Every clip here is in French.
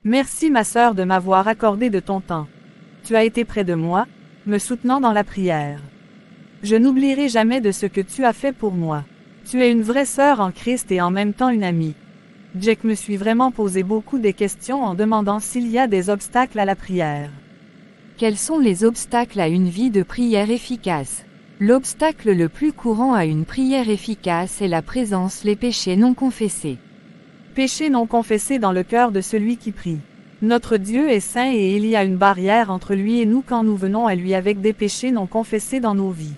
Merci ma sœur de m'avoir accordé de ton temps. Tu as été près de moi, me soutenant dans la prière. Je n'oublierai jamais de ce que tu as fait pour moi. Tu es une vraie sœur en Christ et en même temps une amie. Jack me suis vraiment posé beaucoup de questions en demandant s'il y a des obstacles à la prière. Quels sont les obstacles à une vie de prière efficace? L'obstacle le plus courant à une prière efficace est la présence des péchés non confessés. Péchés non confessés dans le cœur de celui qui prie. Notre Dieu est saint et il y a une barrière entre lui et nous quand nous venons à lui avec des péchés non confessés dans nos vies.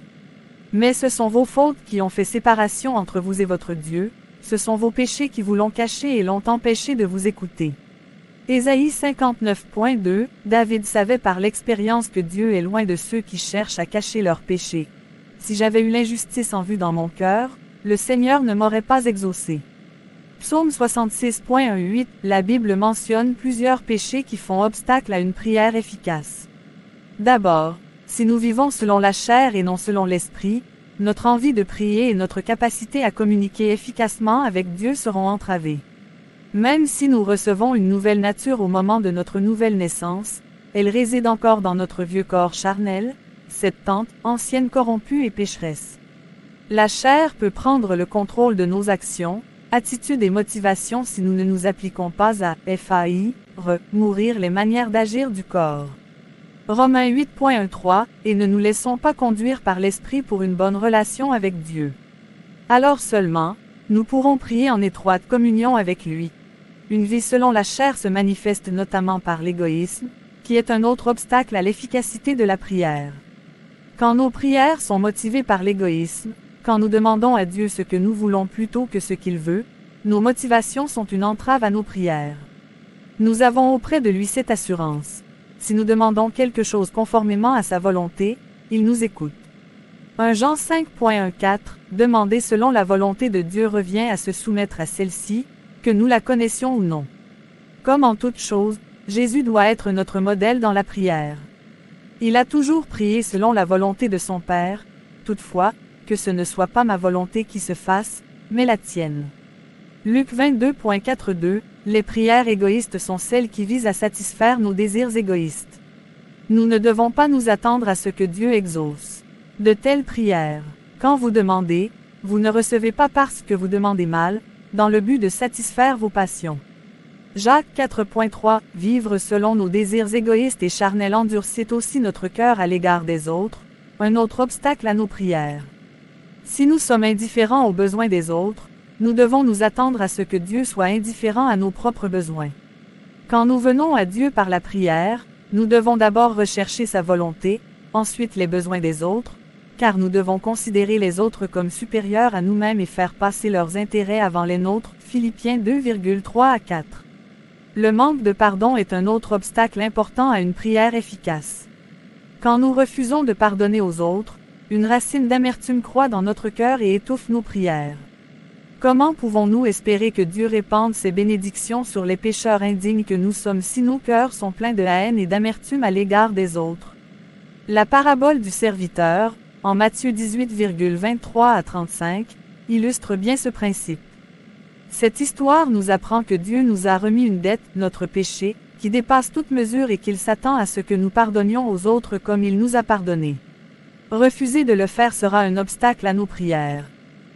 Mais ce sont vos fautes qui ont fait séparation entre vous et votre Dieu, ce sont vos péchés qui vous l'ont caché et l'ont empêché de vous écouter. Ésaïe 59.2, David savait par l'expérience que Dieu est loin de ceux qui cherchent à cacher leurs péchés. Si j'avais eu l'injustice en vue dans mon cœur, le Seigneur ne m'aurait pas exaucé. Psaume 66.18, la Bible mentionne plusieurs péchés qui font obstacle à une prière efficace. D'abord, si nous vivons selon la chair et non selon l'esprit, notre envie de prier et notre capacité à communiquer efficacement avec Dieu seront entravées. Même si nous recevons une nouvelle nature au moment de notre nouvelle naissance, elle réside encore dans notre vieux corps charnel, cette tente, ancienne corrompue et pécheresse. La chair peut prendre le contrôle de nos actions, attitudes et motivations si nous ne nous appliquons pas à mourir les manières d'agir du corps. Romains 8.13, et ne nous laissons pas conduire par l'esprit pour une bonne relation avec Dieu. Alors seulement, nous pourrons prier en étroite communion avec lui. Une vie selon la chair se manifeste notamment par l'égoïsme, qui est un autre obstacle à l'efficacité de la prière. Quand nos prières sont motivées par l'égoïsme, quand nous demandons à Dieu ce que nous voulons plutôt que ce qu'il veut, nos motivations sont une entrave à nos prières. Nous avons auprès de lui cette assurance. Si nous demandons quelque chose conformément à sa volonté, il nous écoute. 1 Jean 5.14, demander selon la volonté de Dieu revient à se soumettre à celle-ci, que nous la connaissions ou non. Comme en toute chose, Jésus doit être notre modèle dans la prière. Il a toujours prié selon la volonté de son Père, toutefois, que ce ne soit pas ma volonté qui se fasse, mais la tienne. Luc 22.42, les prières égoïstes sont celles qui visent à satisfaire nos désirs égoïstes. Nous ne devons pas nous attendre à ce que Dieu exauce. De telles prières, quand vous demandez, vous ne recevez pas parce que vous demandez mal, dans le but de satisfaire vos passions. Jacques 4.3, vivre selon nos désirs égoïstes et charnels endurcit aussi notre cœur à l'égard des autres, un autre obstacle à nos prières. Si nous sommes indifférents aux besoins des autres, nous devons nous attendre à ce que Dieu soit indifférent à nos propres besoins. Quand nous venons à Dieu par la prière, nous devons d'abord rechercher sa volonté, ensuite les besoins des autres, car nous devons considérer les autres comme supérieurs à nous-mêmes et faire passer leurs intérêts avant les nôtres. Philippiens 2.3-4. Le manque de pardon est un autre obstacle important à une prière efficace. Quand nous refusons de pardonner aux autres, une racine d'amertume croît dans notre cœur et étouffe nos prières. Comment pouvons-nous espérer que Dieu répande ses bénédictions sur les pécheurs indignes que nous sommes si nos cœurs sont pleins de haine et d'amertume à l'égard des autres? La parabole du serviteur, en Matthieu 18.23-35, illustre bien ce principe. Cette histoire nous apprend que Dieu nous a remis une dette, notre péché, qui dépasse toute mesure et qu'il s'attend à ce que nous pardonnions aux autres comme il nous a pardonné. Refuser de le faire sera un obstacle à nos prières.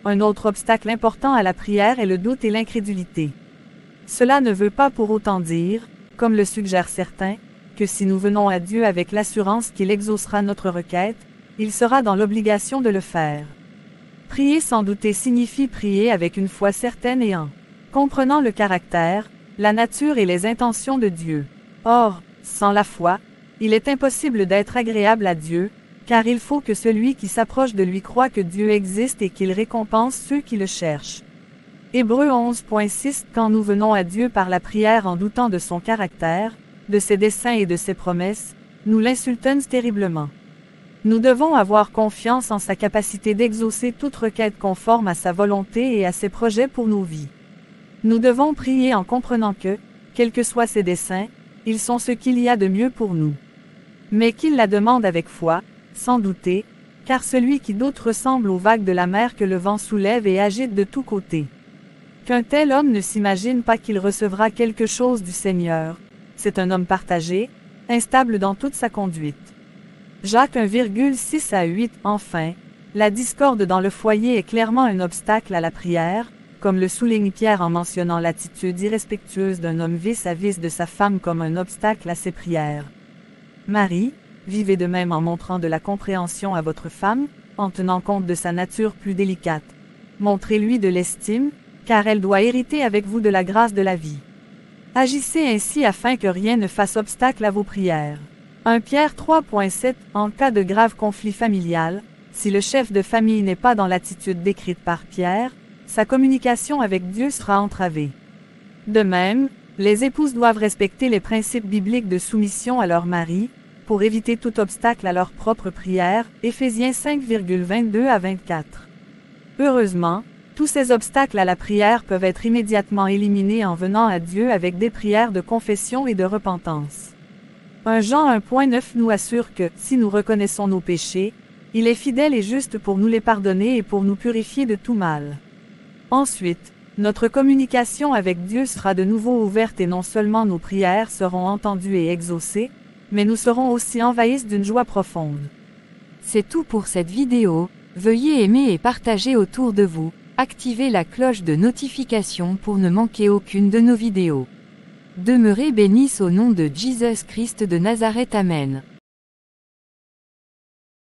Un autre obstacle important à la prière est le doute et l'incrédulité. Cela ne veut pas pour autant dire, comme le suggèrent certains, que si nous venons à Dieu avec l'assurance qu'il exaucera notre requête, il sera dans l'obligation de le faire. Prier sans douter signifie prier avec une foi certaine et en comprenant le caractère, la nature et les intentions de Dieu. Or, sans la foi, il est impossible d'être agréable à Dieu, car il faut que celui qui s'approche de lui croie que Dieu existe et qu'il récompense ceux qui le cherchent. Hébreux 11.6 Quand nous venons à Dieu par la prière en doutant de son caractère, de ses desseins et de ses promesses, nous l'insultons terriblement. Nous devons avoir confiance en sa capacité d'exaucer toute requête conforme à sa volonté et à ses projets pour nos vies. Nous devons prier en comprenant que, quels que soient ses desseins, ils sont ce qu'il y a de mieux pour nous. Mais qu'il la demande avec foi, sans douter, car celui qui doute ressemble aux vagues de la mer que le vent soulève et agite de tous côtés. Qu'un tel homme ne s'imagine pas qu'il recevra quelque chose du Seigneur, c'est un homme partagé, instable dans toute sa conduite. Jacques 1,6 à 8. Enfin, la discorde dans le foyer est clairement un obstacle à la prière, comme le souligne Pierre en mentionnant l'attitude irrespectueuse d'un homme vis-à-vis de sa femme comme un obstacle à ses prières. Marie, vivez de même en montrant de la compréhension à votre femme, en tenant compte de sa nature plus délicate. Montrez-lui de l'estime, car elle doit hériter avec vous de la grâce de la vie. Agissez ainsi afin que rien ne fasse obstacle à vos prières. 1 Pierre 3.7 En cas de grave conflit familial, si le chef de famille n'est pas dans l'attitude décrite par Pierre, sa communication avec Dieu sera entravée. De même, les épouses doivent respecter les principes bibliques de soumission à leur mari, pour éviter tout obstacle à leur propre prière, Éphésiens 5,22 à 24. Heureusement, tous ces obstacles à la prière peuvent être immédiatement éliminés en venant à Dieu avec des prières de confession et de repentance. 1 Jean 1.9 nous assure que, si nous reconnaissons nos péchés, il est fidèle et juste pour nous les pardonner et pour nous purifier de tout mal. Ensuite, notre communication avec Dieu sera de nouveau ouverte et non seulement nos prières seront entendues et exaucées, mais nous serons aussi envahis d'une joie profonde. C'est tout pour cette vidéo, veuillez aimer et partager autour de vous, activez la cloche de notification pour ne manquer aucune de nos vidéos. Demeurez bénis au nom de Jesus Christ de Nazareth. Amen.